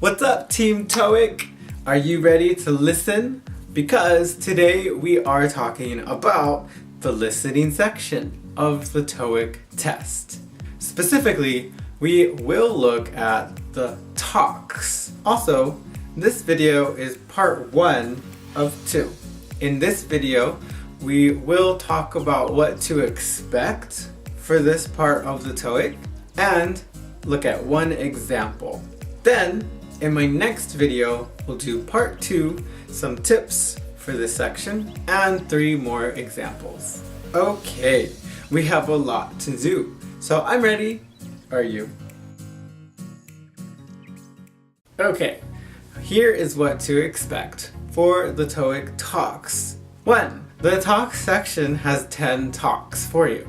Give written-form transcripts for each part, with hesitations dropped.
What's up, Team TOEIC? Are you ready to listen? Because today we are talking about the listening section of the TOEIC test. Specifically, we will look at the talks. Also, this video is part 1 of 2. In this video, we will talk about what to expect for this part of the TOEIC and look at one example. Then, in my next video, we'll do part 2, some tips for this section, and 3 more examples. Okay, we have a lot to do, so I'm ready. Are you? Okay, here is what to expect for the TOEIC talks. 1. The talk section has 10 talks for you.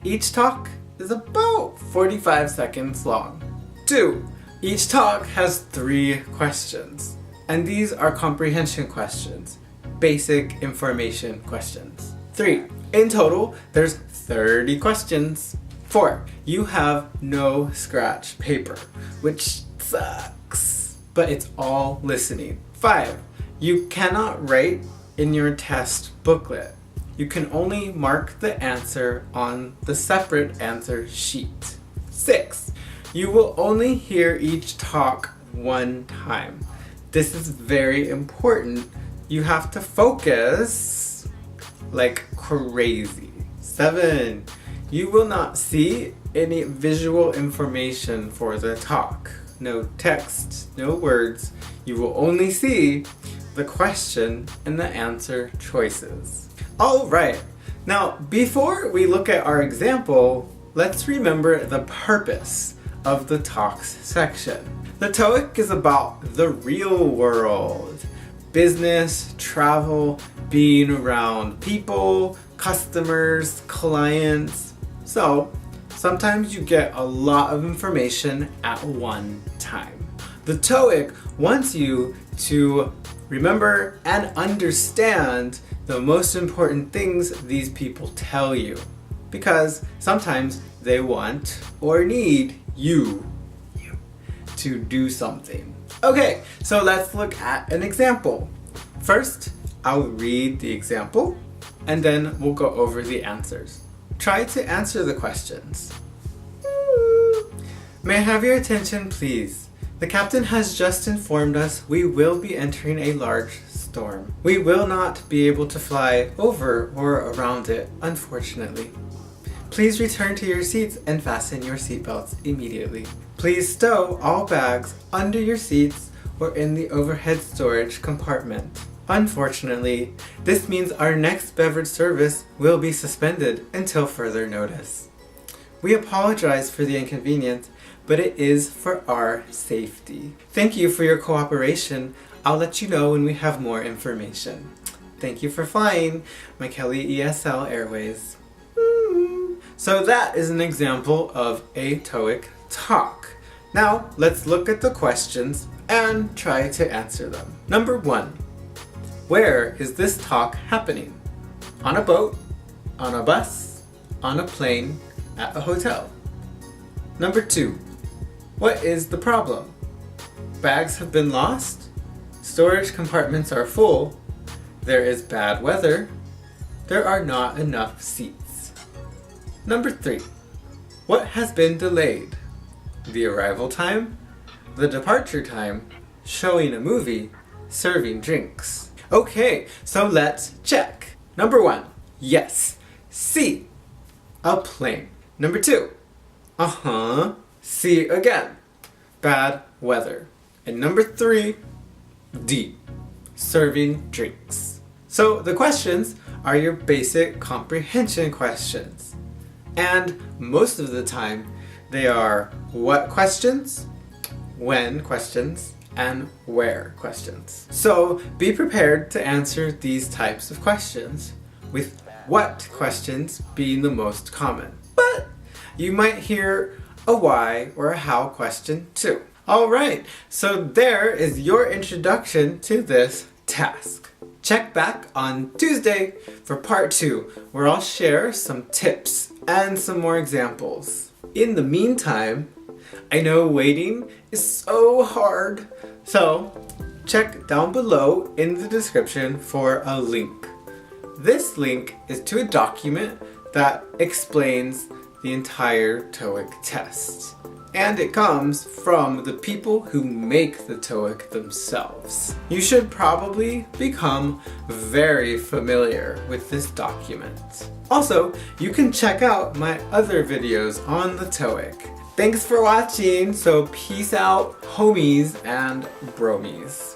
Each talk is about 45 seconds long. 2. Each talk has 3 questions, and these are comprehension questions, basic information questions. 3. In total, there's 30 questions. 4. You have no scratch paper, which sucks, but it's all listening. 5. You cannot write in your test booklet. You can only mark the answer on the separate answer sheet. 6. You will only hear each talk one time. This is very important. You have to focus like crazy. 7. You will not see any visual information for the talk. No text, no words. You will only see the question and the answer choices. Alright, now before we look at our example, let's remember the purpose of the talks section. The TOEIC is about the real world. Business, travel, being around people, customers, clients. So, sometimes you get a lot of information at one time. The TOEIC wants you to remember and understand the most important things these people tell you, because sometimes they want or need you to do something. Okay, so let's look at an example. First, I'll read the example and then we'll go over the answers. Try to answer the questions. May I have your attention, please? The captain has just informed us we will be entering a large storm. We will not be able to fly over or around it, unfortunately. Please return to your seats and fasten your seatbelts immediately. Please stow all bags under your seats or in the overhead storage compartment. Unfortunately, this means our next beverage service will be suspended until further notice. We apologize for the inconvenience, but it is for our safety. Thank you for your cooperation. I'll let you know when we have more information. Thank you for flying, McKelly ESL Airways. So that is an example of a TOEIC talk. Now let's look at the questions and try to answer them. Number 1. Where is this talk happening? On a boat, on a bus, on a plane, at a hotel. Number 2. What is the problem? Bags have been lost, storage compartments are full, there is bad weather, there are not enough seats. Number 3. What has been delayed? The arrival time, the departure time, showing a movie, serving drinks. Okay, so let's check. Number 1. Yes. C. A plane. Number 2. C again. Bad weather. And number 3. D. Serving drinks. So the questions are your basic comprehension questions. And most of the time, they are what questions, when questions, and where questions. So be prepared to answer these types of questions, with what questions being the most common. But you might hear a why or a how question too. Alright, so there is your introduction to this task. Check back on Tuesday for part 2, where I'll share some tips and some more examples. In the meantime, I know waiting is so hard. So check down below in the description for a link. This link is to a document that explains the entire TOEIC test. And it comes from the people who make the TOEIC themselves. You should probably become very familiar with this document. Also, you can check out my other videos on the TOEIC. Thanks for watching, so peace out, homies and bromies.